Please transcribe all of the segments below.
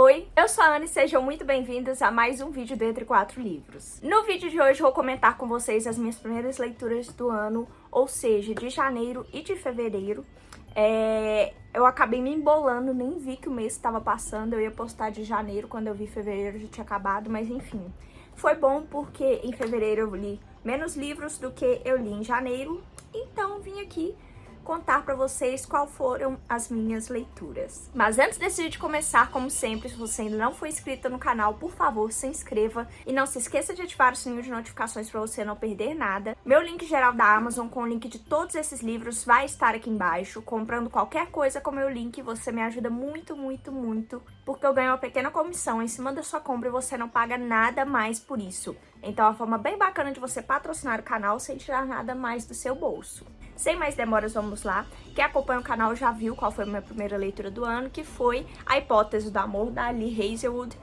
Oi, eu sou a Ana e sejam muito bem-vindas a mais um vídeo do Entre Quatro Livros. No vídeo de hoje eu vou comentar com vocês as minhas primeiras leituras do ano, ou seja, de janeiro e de fevereiro. Eu acabei me embolando, nem vi que o mês estava passando, eu ia postar de janeiro, quando eu vi fevereiro já tinha acabado, mas enfim. Foi bom porque em fevereiro eu li menos livros do que eu li em janeiro, então vim aqui contar pra vocês qual foram as minhas leituras. Mas antes desse vídeo começar, como sempre, se você ainda não for inscrito no canal, por favor, se inscreva e não se esqueça de ativar o sininho de notificações pra você não perder nada. Meu link geral da Amazon com o link de todos esses livros vai estar aqui embaixo. Comprando qualquer coisa com meu link, você me ajuda muito, muito, muito, porque eu ganho uma pequena comissão em cima da sua compra e você não paga nada mais por isso. Então é uma forma bem bacana de você patrocinar o canal sem tirar nada mais do seu bolso. Sem mais demoras, vamos lá. Quem acompanha o canal já viu qual foi a minha primeira leitura do ano, que foi A Hipótese do Amor, da Lee Hazelwood.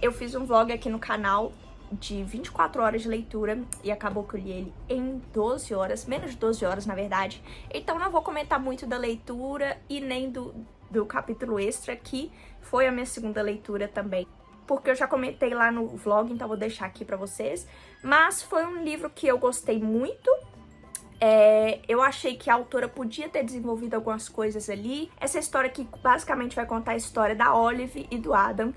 Eu fiz um vlog aqui no canal de 24 horas de leitura e acabou que eu li ele em 12 horas, menos de 12 horas na verdade. Então não vou comentar muito da leitura e nem do capítulo extra, que foi a minha segunda leitura também, porque eu já comentei lá no vlog, então vou deixar aqui pra vocês. Mas foi um livro que eu gostei muito. Eu achei que a autora podia ter desenvolvido algumas coisas ali. Essa história aqui basicamente vai contar a história da Olive e do Adam.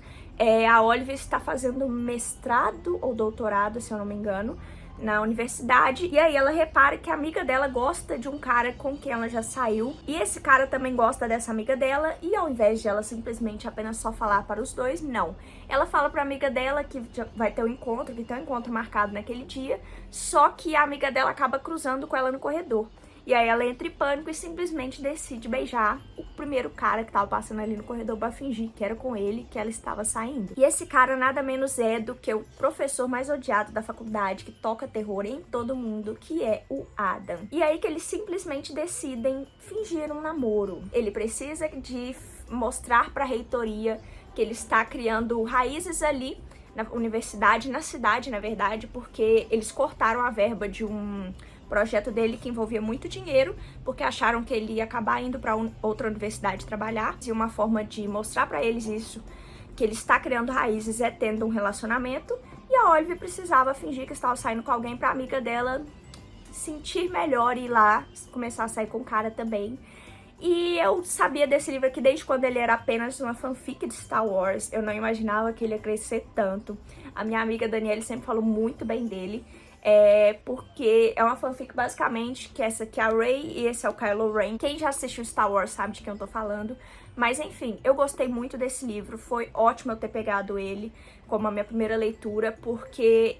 A Olive está fazendo mestrado ou doutorado, se eu não me engano, na universidade, e aí ela repara que a amiga dela gosta de um cara com quem ela já saiu, e esse cara também gosta dessa amiga dela, e ao invés de ela simplesmente apenas só falar para os dois, não. Ela fala pra amiga dela que vai ter um encontro, que tem um encontro marcado naquele dia, só que a amiga dela acaba cruzando com ela no corredor. E aí ela entra em pânico e simplesmente decide beijar o primeiro cara que tava passando ali no corredor pra fingir que era com ele que ela estava saindo. E esse cara nada menos é do que o professor mais odiado da faculdade, que toca terror em todo mundo, que é o Adam. E aí que eles simplesmente decidem fingir um namoro. Ele precisa de mostrar pra reitoria que ele está criando raízes ali na universidade, na cidade, na verdade, porque eles cortaram a verba de um projeto dele que envolvia muito dinheiro, porque acharam que ele ia acabar indo para outra universidade trabalhar. E uma forma de mostrar para eles isso, que ele está criando raízes, é tendo um relacionamento. E a Olive precisava fingir que estava saindo com alguém para a amiga dela sentir melhor e ir lá começar a sair com o cara também. E eu sabia desse livro aqui desde quando ele era apenas uma fanfic de Star Wars. Eu não imaginava que ele ia crescer tanto. A minha amiga Daniela sempre falou muito bem dele. Porque é uma fanfic basicamente que essa aqui é a Rey e esse é o Kylo Ren. Quem já assistiu Star Wars sabe de quem eu tô falando. Mas enfim, eu gostei muito desse livro. Foi ótimo eu ter pegado ele como a minha primeira leitura, porque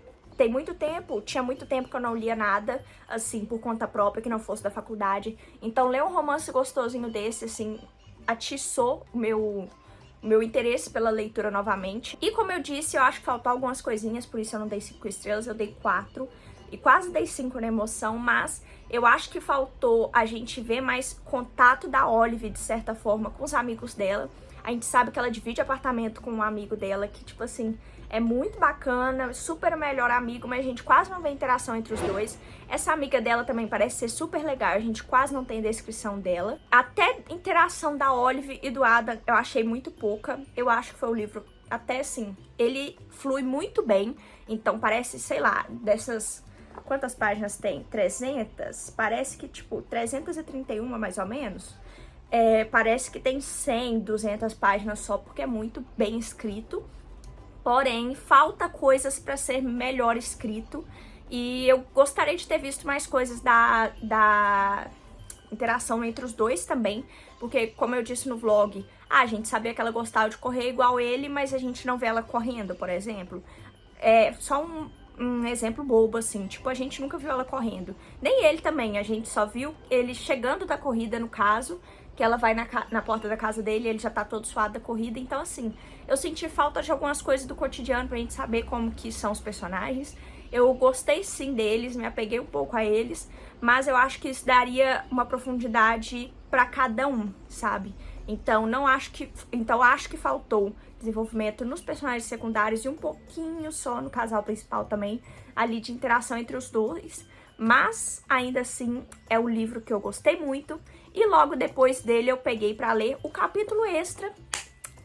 tinha muito tempo que eu não lia nada, assim, por conta própria, que não fosse da faculdade. Então ler um romance gostosinho desse, assim, atiçou o meu interesse pela leitura novamente. E como eu disse, eu acho que faltou algumas coisinhas, por isso eu não dei 5 estrelas, eu dei 4. E quase dei 5 na emoção, mas eu acho que faltou a gente ver mais contato da Olive, de certa forma, com os amigos dela. A gente sabe que ela divide apartamento com um amigo dela, que, tipo assim, é muito bacana, super melhor amigo, mas a gente quase não vê interação entre os dois. Essa amiga dela também parece ser super legal, a gente quase não tem descrição dela. Até interação da Olive e do Adam eu achei muito pouca. Eu acho que foi o livro, até assim, ele flui muito bem. Então parece, sei lá, dessas... Quantas páginas tem? 300? Parece que, tipo, 331 mais ou menos. Parece que tem 100, 200 páginas só, porque é muito bem escrito. Porém, falta coisas para ser melhor escrito. E eu gostaria de ter visto mais coisas da interação entre os dois também. Porque, como eu disse no vlog, a gente sabia que ela gostava de correr igual ele, mas a gente não vê ela correndo, por exemplo. Só um exemplo bobo, assim, tipo, a gente nunca viu ela correndo. Nem ele também, a gente só viu ele chegando da corrida, no caso, que ela vai na porta da casa dele e ele já tá todo suado da corrida. Então, assim, eu senti falta de algumas coisas do cotidiano pra gente saber como que são os personagens. Eu gostei sim deles, me apeguei um pouco a eles, mas eu acho que isso daria uma profundidade pra cada um, sabe? Então, acho que faltou desenvolvimento nos personagens secundários e um pouquinho só no casal principal também, ali de interação entre os dois. Mas, ainda assim, é um livro que eu gostei muito. E logo depois dele eu peguei pra ler o capítulo extra,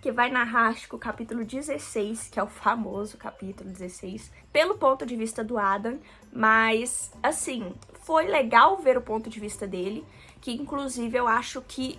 que vai narrar, acho que o capítulo 16, que é o famoso capítulo 16, pelo ponto de vista do Adam, mas, assim, foi legal ver o ponto de vista dele, que inclusive eu acho que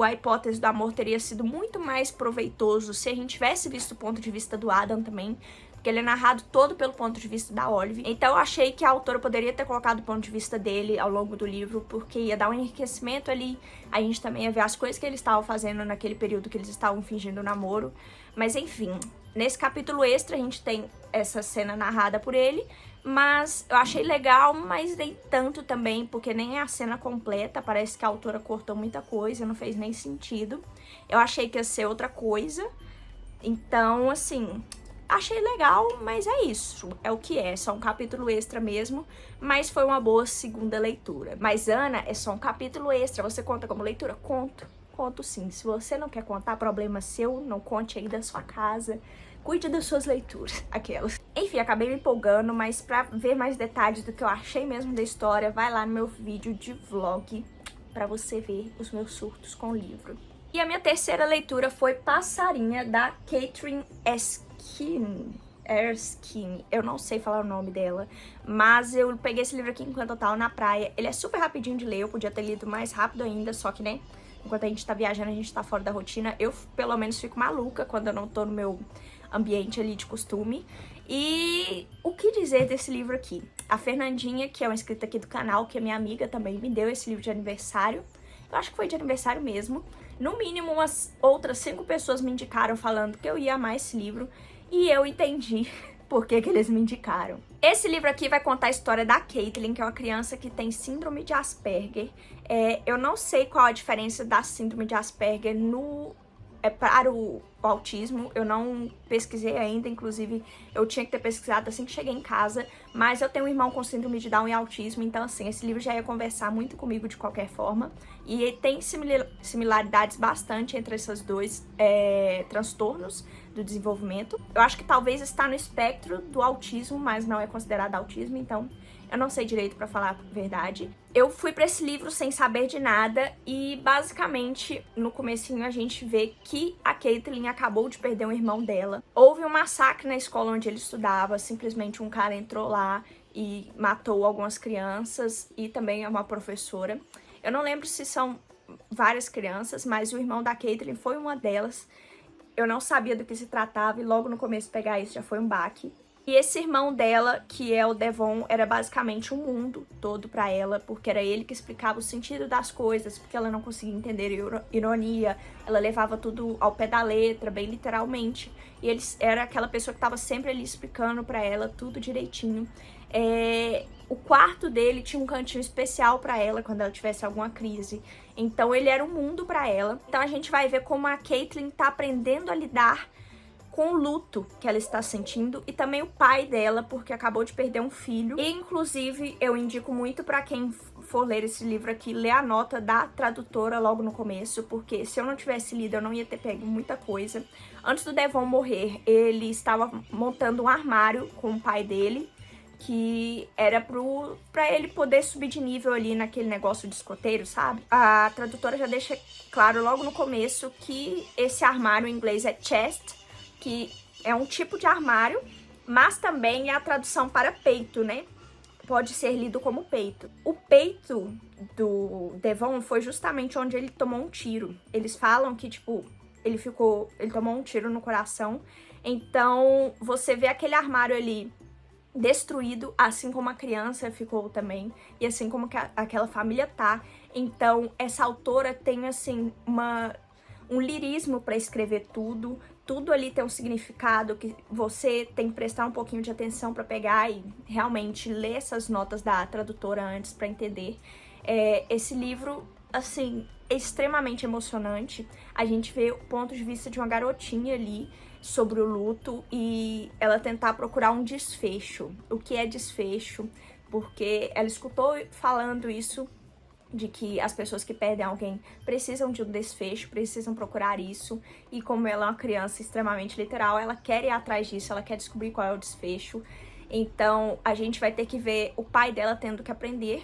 a hipótese do amor teria sido muito mais proveitoso se a gente tivesse visto o ponto de vista do Adam também, porque ele é narrado todo pelo ponto de vista da Olive. Então eu achei que a autora poderia ter colocado o ponto de vista dele ao longo do livro, porque ia dar um enriquecimento ali, a gente também ia ver as coisas que eles estavam fazendo naquele período que eles estavam fingindo namoro. Mas enfim, nesse capítulo extra a gente tem essa cena narrada por ele, mas eu achei legal, mas nem tanto também, porque nem é a cena completa, parece que a autora cortou muita coisa, não fez nem sentido. Eu achei que ia ser outra coisa, então, assim, achei legal, mas é isso, é o que é, só um capítulo extra mesmo, mas foi uma boa segunda leitura. Mas Ana, é só um capítulo extra, você conta como leitura? Conto sim. Se você não quer contar, problema seu, não conte aí da sua casa. Cuide das suas leituras, aquelas. Enfim, acabei me empolgando, mas pra ver mais detalhes do que eu achei mesmo da história, vai lá no meu vídeo de vlog pra você ver os meus surtos com o livro. E a minha terceira leitura foi Passarinha, da Catherine Erskine. Eu não sei falar o nome dela, mas eu peguei esse livro aqui enquanto eu tava na praia. Ele é super rapidinho de ler, eu podia ter lido mais rápido ainda, só que, né, enquanto a gente tá viajando, a gente tá fora da rotina. Eu, pelo menos, fico maluca quando eu não tô no meu ambiente ali de costume. E o que dizer desse livro aqui? A Fernandinha, que é uma inscrita aqui do canal, que é minha amiga também, me deu esse livro de aniversário. Eu acho que foi de aniversário mesmo. No mínimo, umas outras 5 pessoas me indicaram falando que eu ia amar esse livro. E eu entendi por que eles me indicaram. Esse livro aqui vai contar a história da Caitlin, que é uma criança que tem síndrome de Asperger. Eu não sei qual a diferença da síndrome de Asperger para o autismo, eu não pesquisei ainda, inclusive eu tinha que ter pesquisado assim que cheguei em casa, mas eu tenho um irmão com síndrome de Down e autismo, então assim, esse livro já ia conversar muito comigo de qualquer forma, e tem similaridades bastante entre esses dois transtornos do desenvolvimento. Eu acho que talvez está no espectro do autismo, mas não é considerado autismo, então eu não sei direito pra falar a verdade. Eu fui pra esse livro sem saber de nada e basicamente no comecinho a gente vê que a Caitlin acabou de perder um irmão dela. Houve um massacre na escola onde ele estudava, simplesmente um cara entrou lá e matou algumas crianças e também uma professora. Eu não lembro se são várias crianças, mas o irmão da Caitlin foi uma delas. Eu não sabia do que se tratava e logo no começo pegar isso já foi um baque. E esse irmão dela, que é o Devon, era basicamente um mundo todo pra ela, porque era ele que explicava o sentido das coisas, porque ela não conseguia entender ironia, ela levava tudo ao pé da letra, bem literalmente. E ele era aquela pessoa que estava sempre ali explicando pra ela tudo direitinho. O quarto dele tinha um cantinho especial pra ela quando ela tivesse alguma crise. Então ele era um mundo pra ela. Então a gente vai ver como a Caitlin tá aprendendo a lidar com o luto que ela está sentindo e também o pai dela, porque acabou de perder um filho. E, inclusive, eu indico muito pra quem for ler esse livro aqui, ler a nota da tradutora logo no começo, porque se eu não tivesse lido, eu não ia ter pego muita coisa. Antes do Devon morrer, ele estava montando um armário com o pai dele, que era pra ele poder subir de nível ali naquele negócio de escoteiro, sabe? A tradutora já deixa claro logo no começo que esse armário em inglês é chest, que é um tipo de armário, mas também é a tradução para peito, né? Pode ser lido como peito. O peito do Devon foi justamente onde ele tomou um tiro. Eles falam que, tipo, ele tomou um tiro no coração. Então, você vê aquele armário ali destruído, assim como a criança ficou também, e assim como que aquela família tá. Então, essa autora tem, assim, um lirismo para escrever tudo. Tudo ali tem um significado que você tem que prestar um pouquinho de atenção para pegar e realmente ler essas notas da tradutora antes para entender. Esse livro, assim, é extremamente emocionante. A gente vê o ponto de vista de uma garotinha ali sobre o luto e ela tentar procurar um desfecho. O que é desfecho? Porque ela escutou falando isso, de que as pessoas que perdem alguém precisam de um desfecho, precisam procurar isso, e como ela é uma criança extremamente literal, ela quer ir atrás disso, ela quer descobrir qual é o desfecho. Então a gente vai ter que ver o pai dela tendo que aprender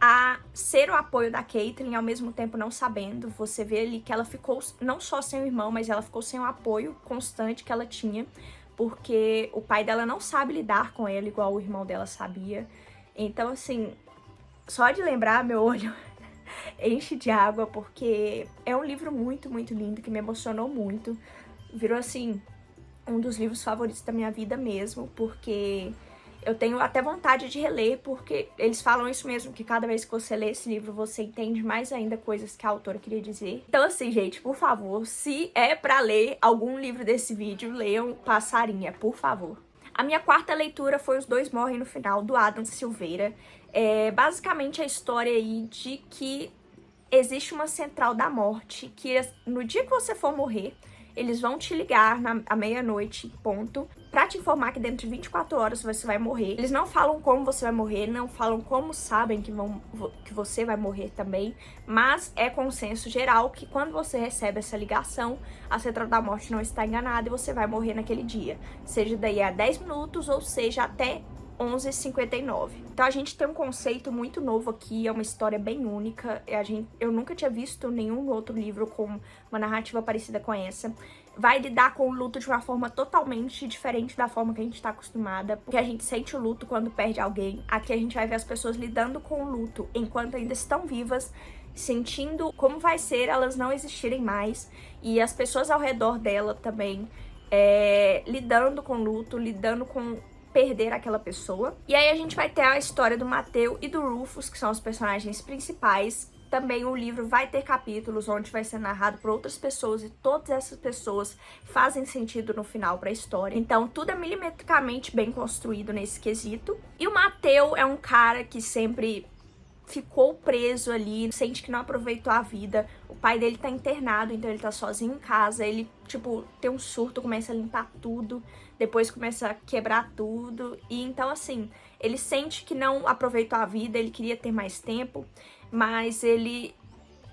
a ser o apoio da Caitlyn, ao mesmo tempo não sabendo. Você vê ali que ela ficou não só sem o irmão, mas ela ficou sem o apoio constante que ela tinha, porque o pai dela não sabe lidar com ela igual o irmão dela sabia. Então, assim, só de lembrar, meu olho enche de água, porque é um livro muito, muito lindo, que me emocionou muito. Virou, assim, um dos livros favoritos da minha vida mesmo, porque eu tenho até vontade de reler, porque eles falam isso mesmo, que cada vez que você lê esse livro, você entende mais ainda coisas que a autora queria dizer. Então, assim, gente, por favor, se é pra ler algum livro desse vídeo, leiam Passarinha, por favor. A minha quarta leitura foi Os Dois Morrem no Final, do Adam Silveira. É basicamente a história aí de que existe uma central da morte, que no dia que você for morrer, eles vão te ligar à meia-noite, ponto, pra te informar que dentro de 24 horas você vai morrer. Eles não falam como você vai morrer, não falam como sabem que você vai morrer também, mas é consenso geral que quando você recebe essa ligação, a central da morte não está enganada e você vai morrer naquele dia. Seja daí a 10 minutos ou seja até 11h59. Então a gente tem um conceito muito novo aqui, é uma história bem única. Eu nunca tinha visto nenhum outro livro com uma narrativa parecida com essa. Vai lidar com o luto de uma forma totalmente diferente da forma que a gente está acostumada, porque a gente sente o luto quando perde alguém. Aqui a gente vai ver as pessoas lidando com o luto enquanto ainda estão vivas, sentindo como vai ser elas não existirem mais, e as pessoas ao redor dela também lidando com o luto, lidando com perder aquela pessoa. E aí a gente vai ter a história do Mateu e do Rufus, que são os personagens principais. Também o livro vai ter capítulos onde vai ser narrado por outras pessoas e todas essas pessoas fazem sentido no final para a história. Então tudo é milimetricamente bem construído nesse quesito. E o Mateu é um cara que sempre ficou preso ali, sente que não aproveitou a vida. O pai dele tá internado, então ele tá sozinho em casa. Ele, tipo, tem um surto, começa a limpar tudo, depois começa a quebrar tudo. E então, assim, ele sente que não aproveitou a vida, ele queria ter mais tempo, mas ele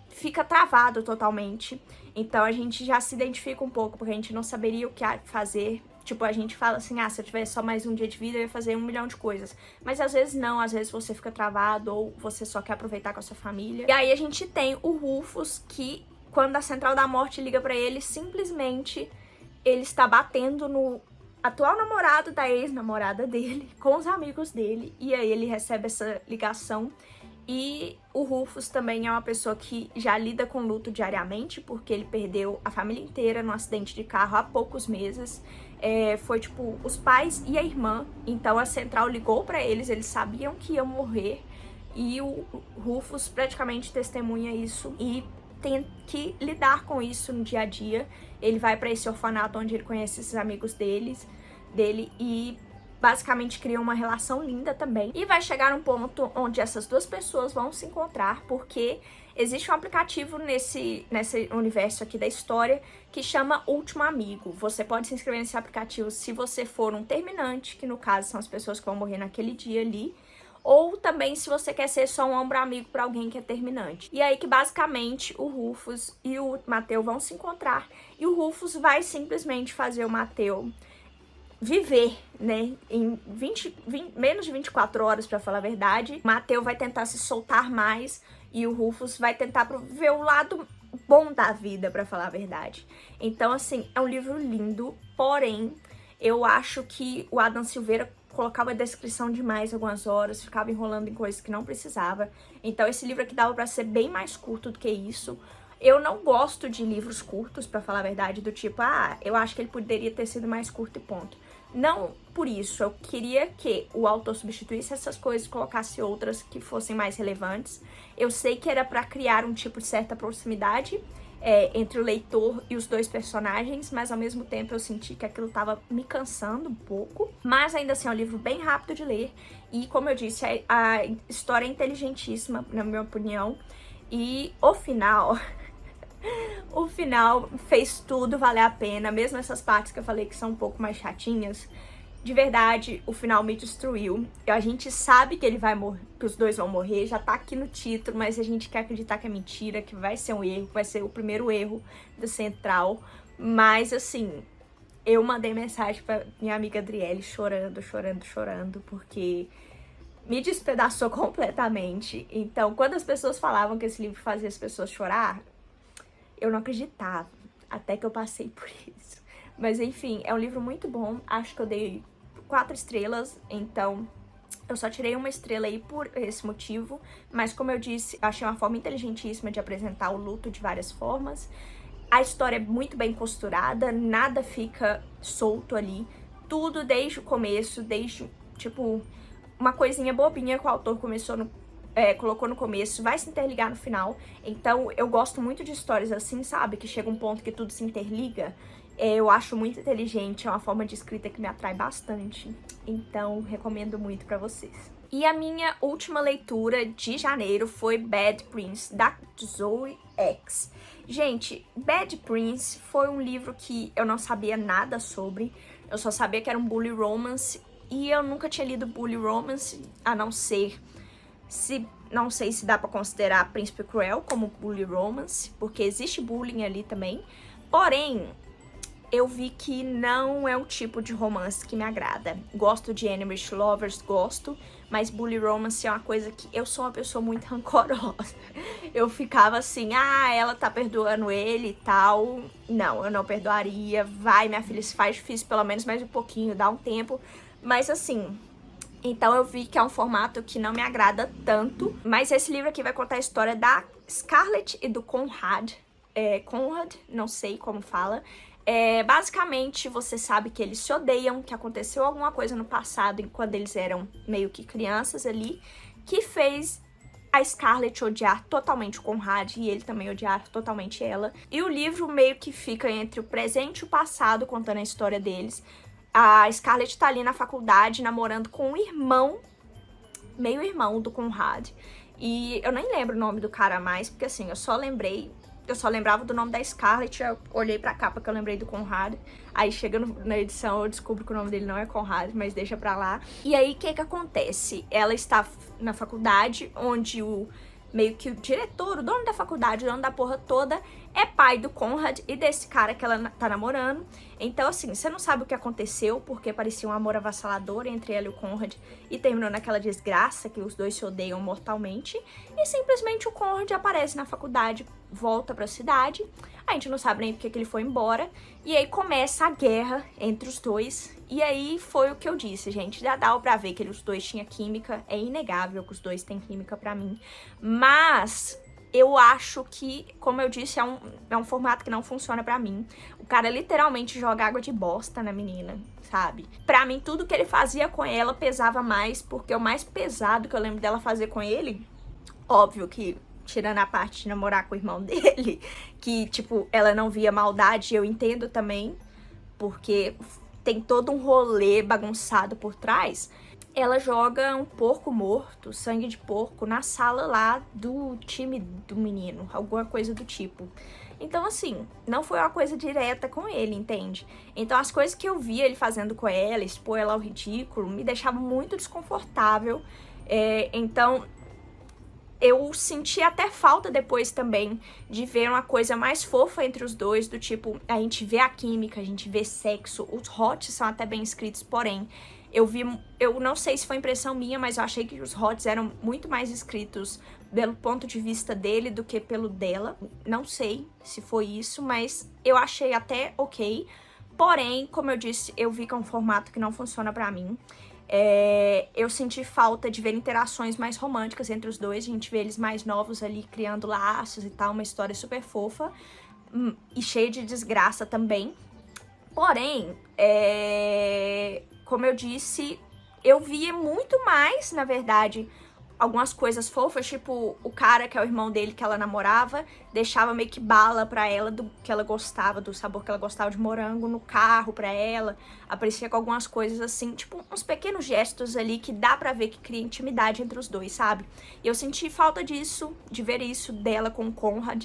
fica travado totalmente. Então a gente já se identifica um pouco, porque a gente não saberia o que fazer. Tipo, a gente fala assim, se eu tivesse só mais um dia de vida, eu ia fazer 1 milhão de coisas. Mas às vezes não, às vezes você fica travado ou você só quer aproveitar com a sua família. E aí a gente tem o Rufus, que quando a Central da Morte liga pra ele, simplesmente ele está batendo no atual namorado da ex-namorada dele, com os amigos dele. E aí ele recebe essa ligação. E o Rufus também é uma pessoa que já lida com luto diariamente, porque ele perdeu a família inteira num acidente de carro há poucos meses. Foi tipo os pais e a irmã, então a central ligou pra eles, eles sabiam que iam morrer. E o Rufus praticamente testemunha isso e tem que lidar com isso no dia a dia. Ele vai pra esse orfanato onde ele conhece esses amigos dele e basicamente cria uma relação linda também. E vai chegar um ponto onde essas duas pessoas vão se encontrar, porque existe um aplicativo nesse universo aqui da história que chama Último Amigo. Você pode se inscrever nesse aplicativo se você for um terminante, que no caso são as pessoas que vão morrer naquele dia ali, ou também se você quer ser só um ombro amigo para alguém que é terminante. E aí que basicamente o Rufus e o Mateu vão se encontrar, e o Rufus vai simplesmente fazer o Mateu viver, né, em menos de 24 horas, pra falar a verdade. O Mateu vai tentar se soltar mais e o Rufus vai tentar ver o lado bom da vida, pra falar a verdade. Então, assim, é um livro lindo, porém, eu acho que o Adam Silveira colocava a descrição demais algumas horas, ficava enrolando em coisas que não precisava. Então, esse livro aqui dava pra ser bem mais curto do que isso. Eu não gosto de livros curtos, pra falar a verdade, do tipo, eu acho que ele poderia ter sido mais curto e ponto. Não por isso, eu queria que o autor substituísse essas coisas e colocasse outras que fossem mais relevantes. Eu sei que era pra criar um tipo de certa proximidade entre o leitor e os dois personagens, mas ao mesmo tempo eu senti que aquilo tava me cansando um pouco. Mas ainda assim é um livro bem rápido de ler e, como eu disse, a história é inteligentíssima, na minha opinião. E o final... O final fez tudo valer a pena, mesmo essas partes que eu falei que são um pouco mais chatinhas. De verdade, o final me destruiu. A gente sabe que ele vai morrer, que os dois vão morrer, já tá aqui no título, mas a gente quer acreditar que é mentira, que vai ser um erro, que vai ser o primeiro erro da Central. Mas assim, eu mandei mensagem pra minha amiga Adriele chorando, porque me despedaçou completamente. Então, quando as pessoas falavam que esse livro fazia as pessoas chorar, eu não acreditava, até que eu passei por isso. Mas enfim, é um livro muito bom, acho que eu dei 4 estrelas, então eu só tirei 1 estrela aí por esse motivo, mas como eu disse, eu achei uma forma inteligentíssima de apresentar o luto de várias formas. A história é muito bem costurada, nada fica solto ali, tudo desde o começo, desde, tipo, uma coisinha bobinha que o autor colocou no começo, vai se interligar no final. Então, eu gosto muito de histórias assim, sabe? Que chega um ponto que tudo se interliga. Eu acho muito inteligente, é uma forma de escrita que me atrai bastante. Então, recomendo muito pra vocês. E a minha última leitura de janeiro foi Bad Prince, da Zoe X. Gente, Bad Prince foi um livro que eu não sabia nada sobre. Eu só sabia que era um bully romance. E eu nunca tinha lido bully romance, a não ser... não sei se dá pra considerar Príncipe Cruel como bully romance, porque existe bullying ali também. Porém, eu vi que não é o tipo de romance que me agrada. Gosto de Enemies to Lovers, gosto, mas bully romance é uma coisa que eu sou uma pessoa muito rancorosa. Eu ficava assim, ela tá perdoando ele e tal. Não, eu não perdoaria. Vai, minha filha, se faz difícil pelo menos mais um pouquinho, dá um tempo. Mas assim... Então eu vi que é um formato que não me agrada tanto. Mas esse livro aqui vai contar a história da Scarlett e do Conrad. Conrad, não sei como fala. Basicamente, você sabe que eles se odeiam, que aconteceu alguma coisa no passado, quando eles eram meio que crianças ali, que fez a Scarlett odiar totalmente o Conrad e ele também odiar totalmente ela. E o livro meio que fica entre o presente e o passado, contando a história deles. A Scarlett tá ali na faculdade namorando com um irmão, meio-irmão do Conrad. E eu nem lembro o nome do cara mais, porque assim, eu só lembrava do nome da Scarlett, eu olhei pra capa que eu lembrei do Conrad. Aí chega na edição eu descubro que o nome dele não é Conrad, mas deixa pra lá. E aí o que acontece? Ela está na faculdade, onde meio que o diretor, o dono da faculdade, o dono da porra toda, é pai do Conrad e desse cara que ela tá namorando. Então, assim, você não sabe o que aconteceu, porque parecia um amor avassalador entre ela e o Conrad, e terminou naquela desgraça que os dois se odeiam mortalmente, e simplesmente o Conrad aparece na faculdade, volta pra cidade, a gente não sabe nem porque que ele foi embora, e aí começa a guerra entre os dois. E aí foi o que eu disse, gente, já dá pra ver que os dois tinham química, é inegável que os dois têm química pra mim, mas eu acho que, como eu disse, é um formato que não funciona pra mim. O cara literalmente joga água de bosta na menina, sabe? Pra mim, tudo que ele fazia com ela pesava mais, porque o mais pesado que eu lembro dela fazer com ele, óbvio que, tirando a parte de namorar com o irmão dele, que, tipo, ela não via maldade, eu entendo também, porque tem todo um rolê bagunçado por trás. Ela joga um porco morto, sangue de porco, na sala lá do time do menino, alguma coisa do tipo. Então, assim, não foi uma coisa direta com ele, entende? Então, as coisas que eu via ele fazendo com ela, expor ela ao ridículo, me deixava muito desconfortável. Então, eu senti até falta depois também de ver uma coisa mais fofa entre os dois, do tipo, a gente vê a química, a gente vê sexo, os hots são até bem escritos, porém, eu não sei se foi impressão minha, mas eu achei que os hots eram muito mais escritos pelo ponto de vista dele do que pelo dela. Não sei se foi isso, mas eu achei até ok. Porém, como eu disse, eu vi que é um formato que não funciona pra mim. Eu senti falta de ver interações mais românticas entre os dois. A gente vê eles mais novos ali criando laços e tal, uma história super fofa e cheia de desgraça também. Porém, como eu disse, eu via muito mais, na verdade, algumas coisas fofas, tipo o cara que é o irmão dele que ela namorava, deixava meio que bala pra ela do que ela gostava, do sabor que ela gostava de morango no carro pra ela, aparecia com algumas coisas assim, tipo uns pequenos gestos ali que dá pra ver que cria intimidade entre os dois, sabe? E eu senti falta disso, de ver isso dela com o Conrad.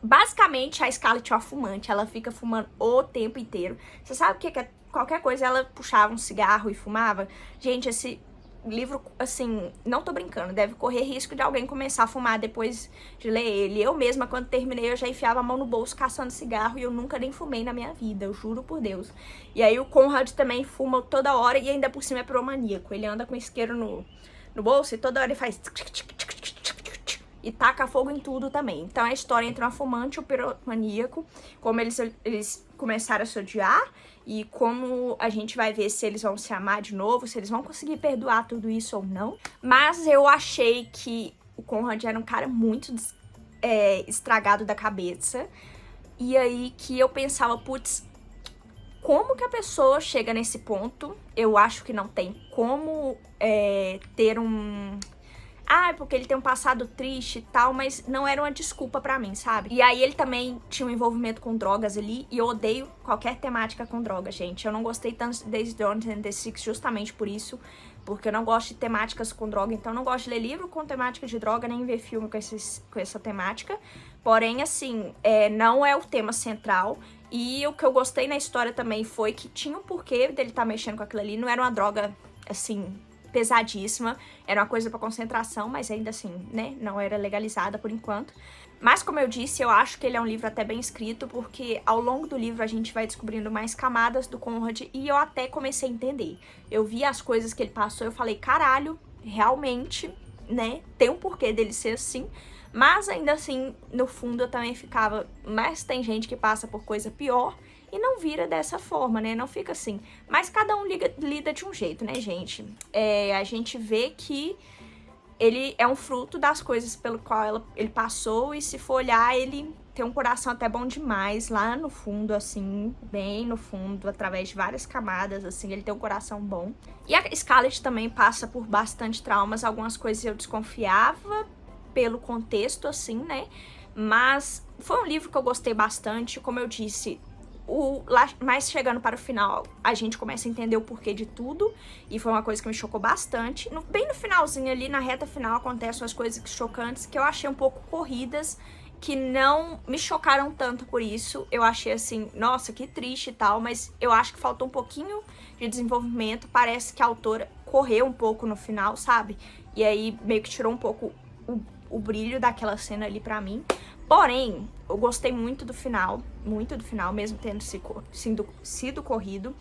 Basicamente, a Scarlett é uma fumante, ela fica fumando o tempo inteiro. Você sabe o que é? Qualquer coisa, ela puxava um cigarro e fumava. Gente, esse livro, assim, não tô brincando, deve correr risco de alguém começar a fumar depois de ler ele. Eu mesma, quando terminei, eu já enfiava a mão no bolso caçando cigarro e eu nunca nem fumei na minha vida, eu juro por Deus. E aí o Conrad também fuma toda hora e ainda por cima é piromaníaco. Ele anda com isqueiro no bolso e toda hora ele faz e taca fogo em tudo também. Então a história entre um fumante e um piromaníaco, como eles começaram a se odiar e como a gente vai ver se eles vão se amar de novo, se eles vão conseguir perdoar tudo isso ou não. Mas eu achei que o Conrad era um cara muito estragado da cabeça. E aí que eu pensava, putz, como que a pessoa chega nesse ponto? Eu acho que não tem como ter um... Ah, porque ele tem um passado triste e tal, mas não era uma desculpa pra mim, sabe? E aí ele também tinha um envolvimento com drogas ali, e eu odeio qualquer temática com drogas, gente. Eu não gostei tanto de Days Don't and the Six justamente por isso, porque eu não gosto de temáticas com droga, então eu não gosto de ler livro com temática de droga, nem ver filme com essa temática. Porém, assim, não é o tema central. E o que eu gostei na história também foi que tinha um porquê dele estar mexendo com aquilo ali, não era uma droga, assim, pesadíssima, era uma coisa pra concentração, mas ainda assim, né, não era legalizada por enquanto. Mas como eu disse, eu acho que ele é um livro até bem escrito, porque ao longo do livro a gente vai descobrindo mais camadas do Conrad e eu até comecei a entender. Eu vi as coisas que ele passou e eu falei, caralho, realmente, né, tem um porquê dele ser assim, mas ainda assim, no fundo eu também ficava, mas tem gente que passa por coisa pior e não vira dessa forma, né? Não fica assim. Mas cada um lida de um jeito, né, gente? A gente vê que ele é um fruto das coisas pelo qual ele passou e se for olhar, ele tem um coração até bom demais, lá no fundo, assim, bem no fundo, através de várias camadas, assim, ele tem um coração bom. E a Scarlett também passa por bastante traumas, algumas coisas eu desconfiava pelo contexto, assim, né? Mas foi um livro que eu gostei bastante, como eu disse... Mas chegando para o final, a gente começa a entender o porquê de tudo, e foi uma coisa que me chocou bastante. Bem no finalzinho ali, na reta final, acontecem as coisas chocantes que eu achei um pouco corridas, que não me chocaram tanto por isso. Eu achei assim, nossa, que triste e tal, mas eu acho que faltou um pouquinho de desenvolvimento. Parece que a autora correu um pouco no final, sabe? E aí meio que tirou um pouco o brilho daquela cena ali pra mim. Porém, eu gostei muito do final, mesmo tendo sido corrido.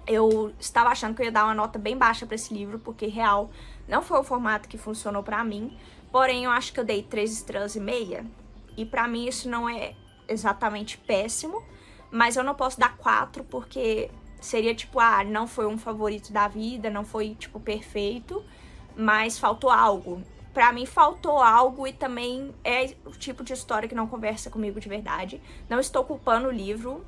Eu estava achando que eu ia dar uma nota bem baixa pra esse livro, porque, real, não foi o formato que funcionou pra mim. Porém, eu acho que eu dei 3 estrelas e meia, e pra mim isso não é exatamente péssimo, mas eu não posso dar 4, porque seria tipo, não foi um favorito da vida, não foi, tipo, perfeito, mas faltou algo. Pra mim faltou algo e também é o tipo de história que não conversa comigo de verdade. Não estou culpando o livro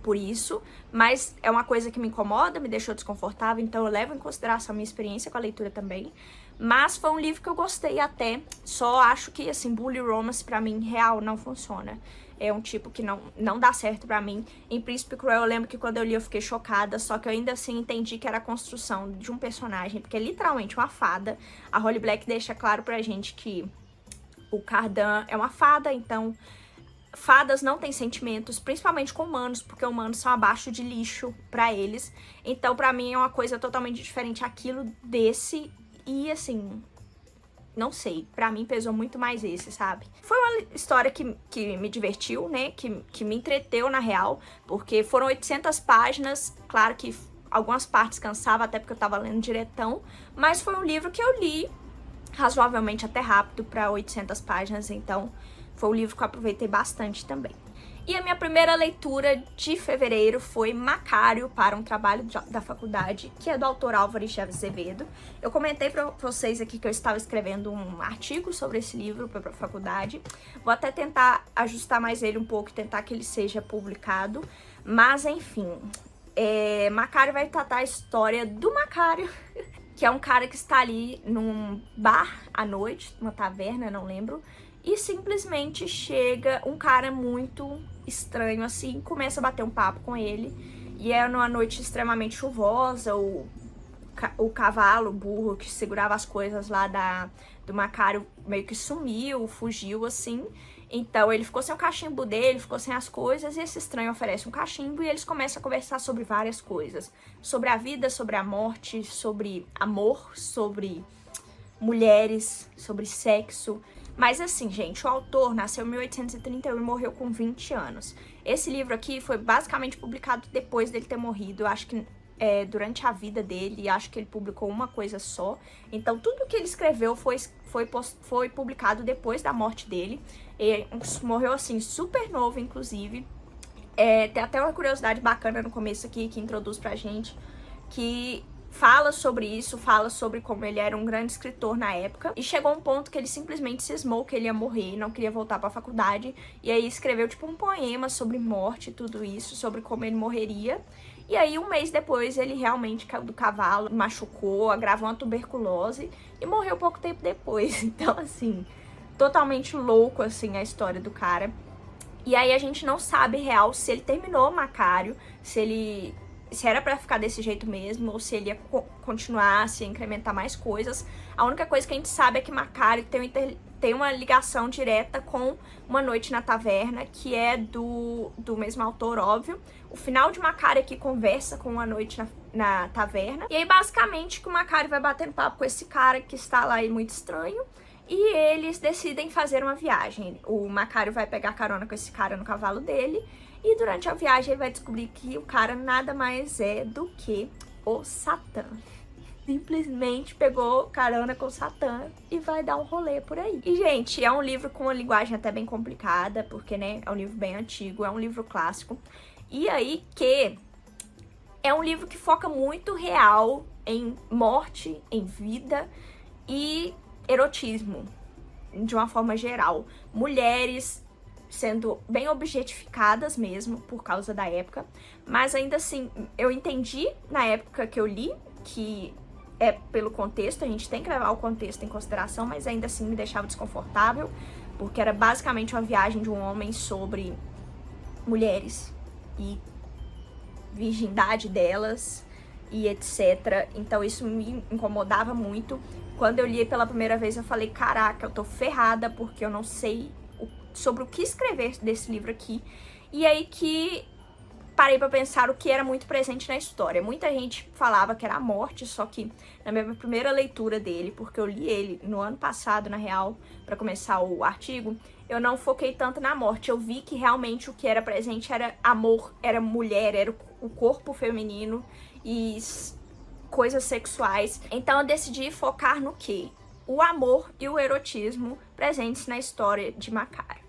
por isso, mas é uma coisa que me incomoda, me deixou desconfortável, então eu levo em consideração a minha experiência com a leitura também. Mas foi um livro que eu gostei até, só acho que, assim, bully romance pra mim, real, não funciona. É um tipo que não dá certo pra mim. Em Príncipe Cruel, eu lembro que quando eu li eu fiquei chocada, só que eu ainda assim entendi que era a construção de um personagem, porque é literalmente uma fada. A Holly Black deixa claro pra gente que o Cardan é uma fada, então fadas não têm sentimentos, principalmente com humanos, porque humanos são abaixo de lixo pra eles. Então pra mim é uma coisa totalmente diferente aquilo desse e assim... Não sei, pra mim pesou muito mais esse, sabe? Foi uma história que me divertiu, né? Que me entreteu, na real, porque foram 800 páginas. Claro que algumas partes cansava, até porque eu tava lendo diretão, mas foi um livro que eu li razoavelmente até rápido pra 800 páginas, então foi um livro que eu aproveitei bastante também. E a minha primeira leitura de fevereiro foi Macário para um trabalho da faculdade, que é do autor Álvaro Chaves Azevedo. Eu comentei pra vocês aqui que eu estava escrevendo um artigo sobre esse livro para a faculdade. Vou até tentar ajustar mais ele um pouco e tentar que ele seja publicado. Mas, enfim, Macário vai tratar a história do Macário, que é um cara que está ali num bar à noite, uma taverna, não lembro, e simplesmente chega um cara muito estranho assim, começa a bater um papo com ele, e é numa noite extremamente chuvosa, o cavalo, o burro que segurava as coisas lá do Macário meio que sumiu, fugiu assim, então ele ficou sem o cachimbo dele, ficou sem as coisas, e esse estranho oferece um cachimbo e eles começam a conversar sobre várias coisas, sobre a vida, sobre a morte, sobre amor, sobre mulheres, sobre sexo. Mas assim, gente, o autor nasceu em 1831 e morreu com 20 anos. Esse livro aqui foi basicamente publicado depois dele ter morrido. Eu acho que durante a vida dele, acho que ele publicou uma coisa só. Então tudo que ele escreveu foi publicado depois da morte dele. Ele morreu assim, super novo, inclusive. Tem até uma curiosidade bacana no começo aqui, que introduz pra gente, que fala sobre isso, fala sobre como ele era um grande escritor na época, e chegou um ponto que ele simplesmente cismou que ele ia morrer, não queria voltar pra faculdade, e aí escreveu tipo um poema sobre morte e tudo isso, sobre como ele morreria. E aí, um mês depois, ele realmente caiu do cavalo, machucou, agravou uma tuberculose e morreu pouco tempo depois. Então, assim, totalmente louco, assim, a história do cara. E aí a gente não sabe real se ele terminou o Macário, se era pra ficar desse jeito mesmo, ou se ele ia continuar, se ia incrementar mais coisas. A única coisa que a gente sabe é que Macário tem uma ligação direta com Uma Noite na Taverna, que é do mesmo autor, óbvio. O final de Macário aqui conversa com Uma Noite na Taverna. E aí, basicamente, que o Macário vai batendo papo com esse cara que está lá e muito estranho. E eles decidem fazer uma viagem. O Macário vai pegar carona com esse cara no cavalo dele. E durante a viagem ele vai descobrir que o cara nada mais é do que o Satã. Simplesmente pegou carona com o Satã e vai dar um rolê por aí. E, gente, é um livro com uma linguagem até bem complicada, porque, né, é um livro bem antigo, é um livro clássico. E aí que é um livro que foca muito real em morte, em vida e erotismo, de uma forma geral. Mulheres sendo bem objetificadas mesmo, por causa da época. Mas ainda assim, eu entendi na época que eu li, que é pelo contexto, a gente tem que levar o contexto em consideração, mas ainda assim me deixava desconfortável, porque era basicamente uma viagem de um homem sobre mulheres e virgindade delas e etc. Então isso me incomodava muito. Quando eu li pela primeira vez, eu falei, caraca, eu tô ferrada, porque eu não sei sobre o que escrever desse livro aqui. E aí que parei pra pensar o que era muito presente na história. Muita gente falava que era a morte, só que na minha primeira leitura dele, porque eu li ele no ano passado, na real, pra começar o artigo, eu não foquei tanto na morte. Eu vi que realmente o que era presente era amor, era mulher, era o corpo feminino e coisas sexuais. Então eu decidi focar no quê? O amor e o erotismo presentes na história de Macário.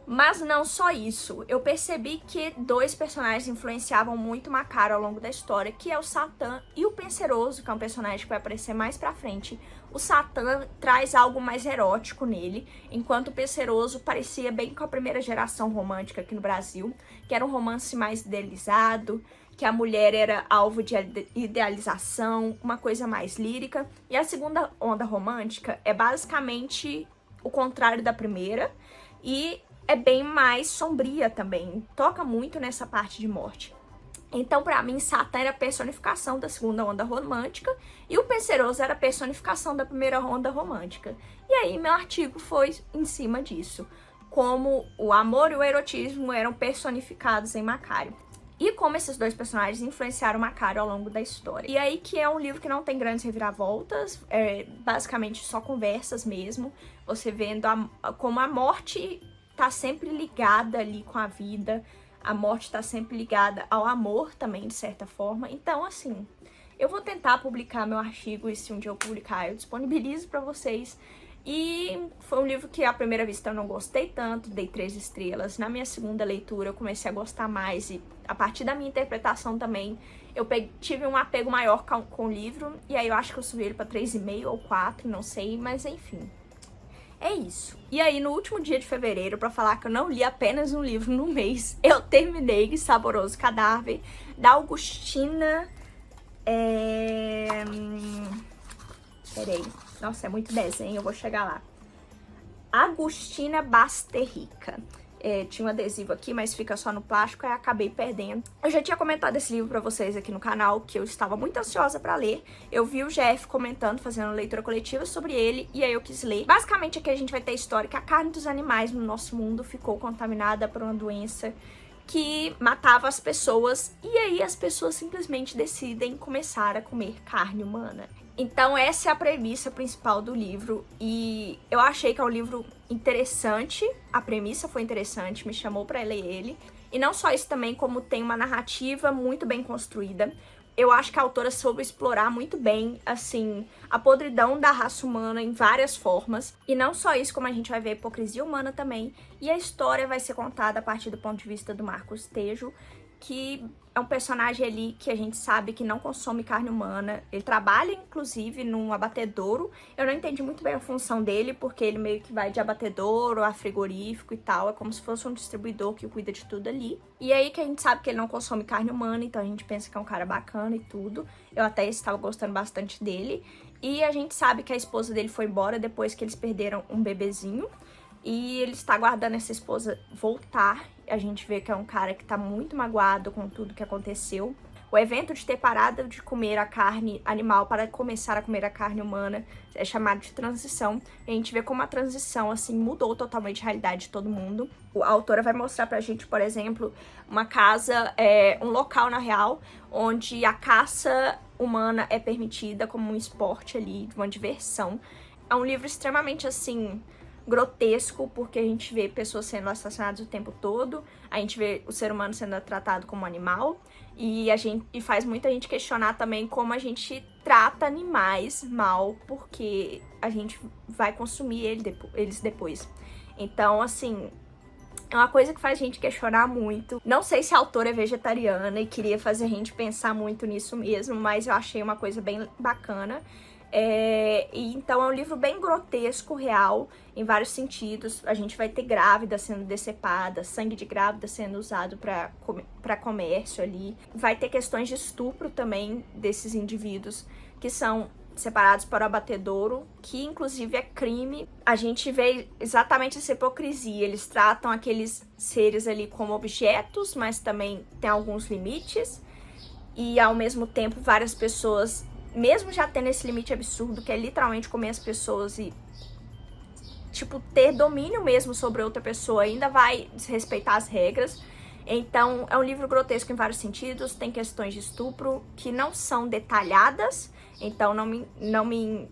Mas não só isso, eu percebi que dois personagens influenciavam muito Macário ao longo da história, que é o Satã e o Penseroso, que é um personagem que vai aparecer mais pra frente. O Satã traz algo mais erótico nele, enquanto o Penseroso parecia bem com a primeira geração romântica aqui no Brasil, que era um romance mais idealizado, que a mulher era alvo de idealização, uma coisa mais lírica. E a segunda onda romântica é basicamente o contrário da primeira e é bem mais sombria também, toca muito nessa parte de morte. Então, pra mim, Satã era a personificação da segunda onda romântica e o Penseroso era a personificação da primeira onda romântica. E aí, meu artigo foi em cima disso, como o amor e o erotismo eram personificados em Macário. E como esses dois personagens influenciaram Macário ao longo da história. E aí que é um livro que não tem grandes reviravoltas, é basicamente só conversas mesmo. Você vendo como a morte tá sempre ligada ali com a vida, a morte tá sempre ligada ao amor também, de certa forma. Então, assim, eu vou tentar publicar meu artigo e se um dia eu publicar, eu disponibilizo pra vocês. E foi um livro que à primeira vista eu não gostei tanto, dei 3 estrelas. Na minha segunda leitura eu comecei a gostar mais e a partir da minha interpretação também eu tive um apego maior com o livro. E aí eu acho que eu subi ele pra 3,5 ou 4, não sei, mas enfim. É isso. E aí, no último dia de fevereiro, pra falar que eu não li apenas um livro no mês, eu terminei Saboroso Cadáver, da Augustina... Peraí. Nossa, é muito desenho, eu vou chegar lá. Agustina Basterrica. Tinha um adesivo aqui, mas fica só no plástico, aí acabei perdendo. Eu já tinha comentado esse livro pra vocês aqui no canal, que eu estava muito ansiosa pra ler. Eu vi o Jeff comentando, fazendo leitura coletiva sobre ele, e aí eu quis ler. Basicamente aqui a gente vai ter a história que a carne dos animais no nosso mundo ficou contaminada por uma doença que matava as pessoas, e aí as pessoas simplesmente decidem começar a comer carne humana. Então essa é a premissa principal do livro, e eu achei que é um livro interessante, a premissa foi interessante, me chamou pra ler ele. E não só isso também, como tem uma narrativa muito bem construída, eu acho que a autora soube explorar muito bem, assim, a podridão da raça humana em várias formas. E não só isso, como a gente vai ver a hipocrisia humana também. E a história vai ser contada a partir do ponto de vista do Marcos Tejo, que é um personagem ali que a gente sabe que não consome carne humana. Ele trabalha, inclusive, num abatedouro. Eu não entendi muito bem a função dele, porque ele meio que vai de abatedouro a frigorífico e tal. É como se fosse um distribuidor que cuida de tudo ali. E aí que a gente sabe que ele não consome carne humana, então a gente pensa que é um cara bacana e tudo. Eu até estava gostando bastante dele. E a gente sabe que a esposa dele foi embora depois que eles perderam um bebezinho. E ele está aguardando essa esposa voltar. A gente vê que é um cara que tá muito magoado com tudo que aconteceu. O evento de ter parado de comer a carne animal para começar a comer a carne humana é chamado de transição. E a gente vê como a transição, assim, mudou totalmente a realidade de todo mundo. A autora vai mostrar pra gente, por exemplo, uma casa, um local, na real, onde a caça humana é permitida como um esporte ali, uma diversão. É um livro extremamente, assim, grotesco, porque a gente vê pessoas sendo assassinadas o tempo todo, a gente vê o ser humano sendo tratado como animal, e faz muita gente questionar também como a gente trata animais mal, porque a gente vai consumir eles depois. Então, assim, é uma coisa que faz a gente questionar muito. Não sei se a autora é vegetariana e queria fazer a gente pensar muito nisso mesmo, mas eu achei uma coisa bem bacana. E então é um livro bem grotesco, real, em vários sentidos. A gente vai ter grávida sendo decepada, sangue de grávida sendo usado para comércio ali. Vai ter questões de estupro também desses indivíduos que são separados para o abatedouro, que inclusive é crime. A gente vê exatamente essa hipocrisia. Eles tratam aqueles seres ali como objetos, mas também tem alguns limites. E ao mesmo tempo várias pessoas, mesmo já tendo esse limite absurdo, que é literalmente comer as pessoas e, tipo, ter domínio mesmo sobre outra pessoa, ainda vai desrespeitar as regras. Então, é um livro grotesco em vários sentidos, tem questões de estupro que não são detalhadas, então não me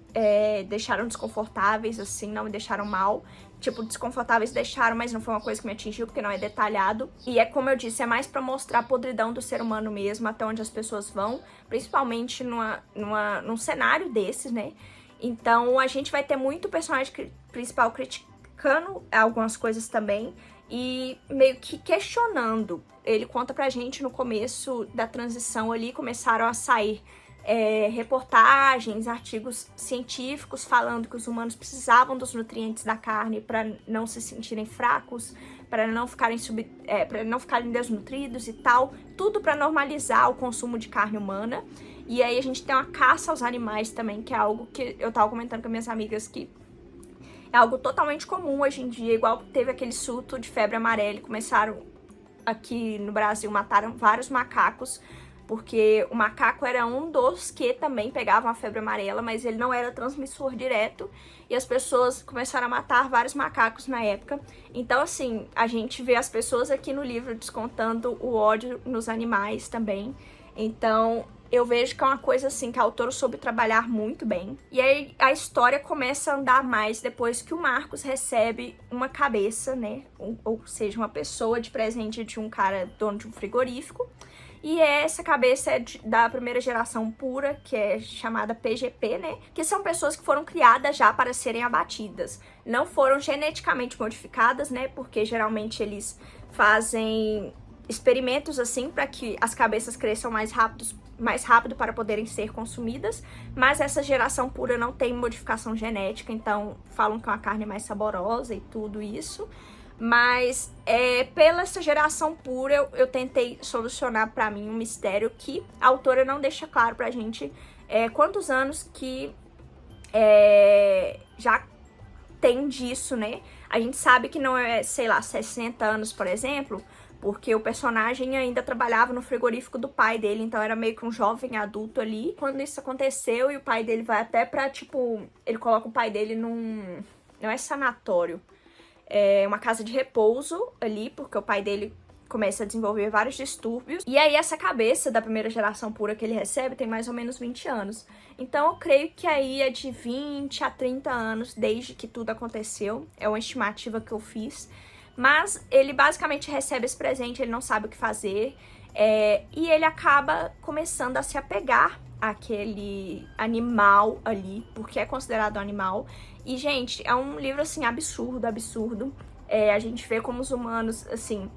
deixaram desconfortáveis, assim, não me deixaram mal. Tipo, desconfortáveis deixaram, mas não foi uma coisa que me atingiu, porque não é detalhado. E é como eu disse, é mais pra mostrar a podridão do ser humano mesmo, até onde as pessoas vão, principalmente num cenário desses, né? Então, a gente vai ter muito personagem principal criticando algumas coisas também, e meio que questionando. Ele conta pra gente no começo da transição ali, começaram a sair reportagens, artigos científicos falando que os humanos precisavam dos nutrientes da carne para não se sentirem fracos, para não ficarem desnutridos e tal, tudo para normalizar o consumo de carne humana. E aí a gente tem uma caça aos animais também, que é algo que eu tava comentando com minhas amigas, que é algo totalmente comum hoje em dia, igual teve aquele surto de febre amarela e começaram aqui no Brasil, mataram vários macacos, porque o macaco era um dos que também pegavam a febre amarela, mas ele não era transmissor direto, e as pessoas começaram a matar vários macacos na época. Então, assim, a gente vê as pessoas aqui no livro descontando o ódio nos animais também. Então, eu vejo que é uma coisa assim que a autora soube trabalhar muito bem. E aí a história começa a andar mais depois que o Marcos recebe uma cabeça, né? Ou seja, uma pessoa de presente de um cara dono de um frigorífico. E essa cabeça é da primeira geração pura, que é chamada PGP, né? Que são pessoas que foram criadas já para serem abatidas. Não foram geneticamente modificadas, né? Porque geralmente eles fazem experimentos assim para que as cabeças cresçam mais rápido para poderem ser consumidas, mas essa geração pura não tem modificação genética, então falam que é uma carne mais saborosa e tudo isso. Mas pela essa geração pura eu tentei solucionar pra mim um mistério que a autora não deixa claro pra gente quantos anos que já tem disso, né? A gente sabe que não é, sei lá, 60 anos, por exemplo, porque o personagem ainda trabalhava no frigorífico do pai dele, então era meio que um jovem adulto ali. Quando isso aconteceu e o pai dele vai até pra, tipo, ele coloca o pai dele num, não é sanatório, é uma casa de repouso ali, porque o pai dele começa a desenvolver vários distúrbios. E aí essa cabeça da primeira geração pura que ele recebe tem mais ou menos 20 anos. Então eu creio que aí é de 20 a 30 anos desde que tudo aconteceu. É uma estimativa que eu fiz. Mas ele basicamente recebe esse presente, ele não sabe o que fazer. E ele acaba começando a se apegar àquele animal ali, porque é considerado um animal. E, gente, é um livro, assim, absurdo, absurdo. A gente vê como os humanos, assim,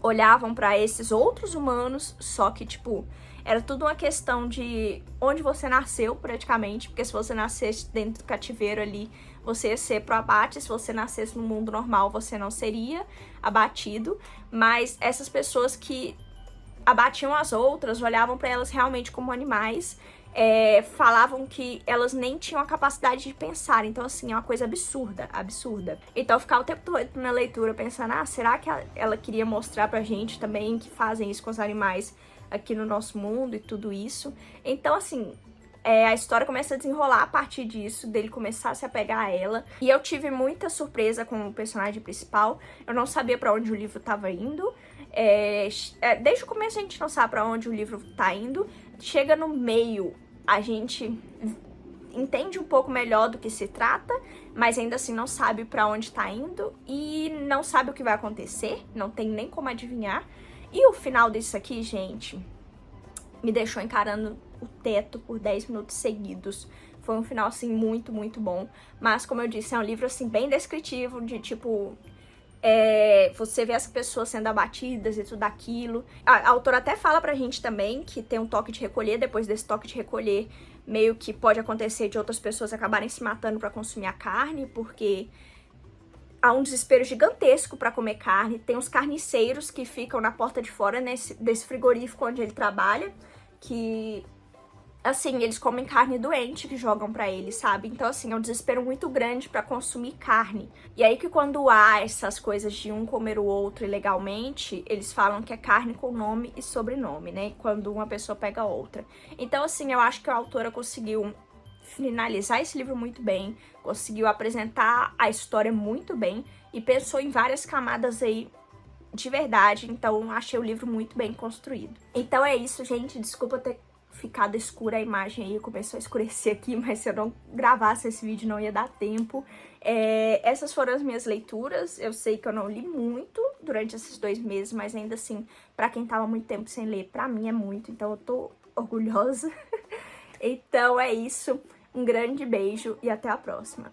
olhavam pra esses outros humanos, só que, tipo, era tudo uma questão de onde você nasceu, praticamente, porque se você nascesse dentro do cativeiro ali, você ia ser pro abate, se você nascesse no mundo normal, você não seria abatido, mas essas pessoas que abatiam as outras, olhavam pra elas realmente como animais, falavam que elas nem tinham a capacidade de pensar. Então, assim, é uma coisa absurda, absurda. Então, eu ficava o tempo todo na leitura pensando, será que ela queria mostrar pra gente também que fazem isso com os animais aqui no nosso mundo e tudo isso? Então, assim, a história começa a desenrolar a partir disso, dele começar a se apegar a ela. E eu tive muita surpresa com o personagem principal. Eu não sabia pra onde o livro tava indo. Desde o começo a gente não sabe pra onde o livro tá indo. Chega no meio, a gente entende um pouco melhor do que se trata, mas ainda assim não sabe pra onde tá indo e não sabe o que vai acontecer, não tem nem como adivinhar. E o final disso aqui, gente, me deixou encarando o teto por 10 minutos seguidos. Foi um final, assim, muito, muito bom. Mas, como eu disse, é um livro, assim, bem descritivo, de, tipo, você vê as pessoas sendo abatidas e tudo aquilo. A autora até fala pra gente também que tem um toque de recolher. Depois desse toque de recolher, meio que pode acontecer de outras pessoas acabarem se matando pra consumir a carne, porque há um desespero gigantesco pra comer carne. Tem os carniceiros que ficam na porta de fora desse frigorífico onde ele trabalha, que, assim, eles comem carne doente que jogam pra eles, sabe? Então, assim, é um desespero muito grande pra consumir carne. E aí que quando há essas coisas de um comer o outro ilegalmente, eles falam que é carne com nome e sobrenome, né? Quando uma pessoa pega a outra. Então, assim, eu acho que a autora conseguiu finalizar esse livro muito bem, conseguiu apresentar a história muito bem e pensou em várias camadas aí de verdade, então achei o livro muito bem construído. Então é isso, gente, desculpa ter ficado escura a imagem aí, começou a escurecer aqui, mas se eu não gravasse esse vídeo não ia dar tempo. Essas foram as minhas leituras. Eu sei que eu não li muito durante esses 2 meses, mas ainda assim, pra quem tava muito tempo sem ler, pra mim é muito, então eu tô orgulhosa. Então é isso, um grande beijo e até a próxima.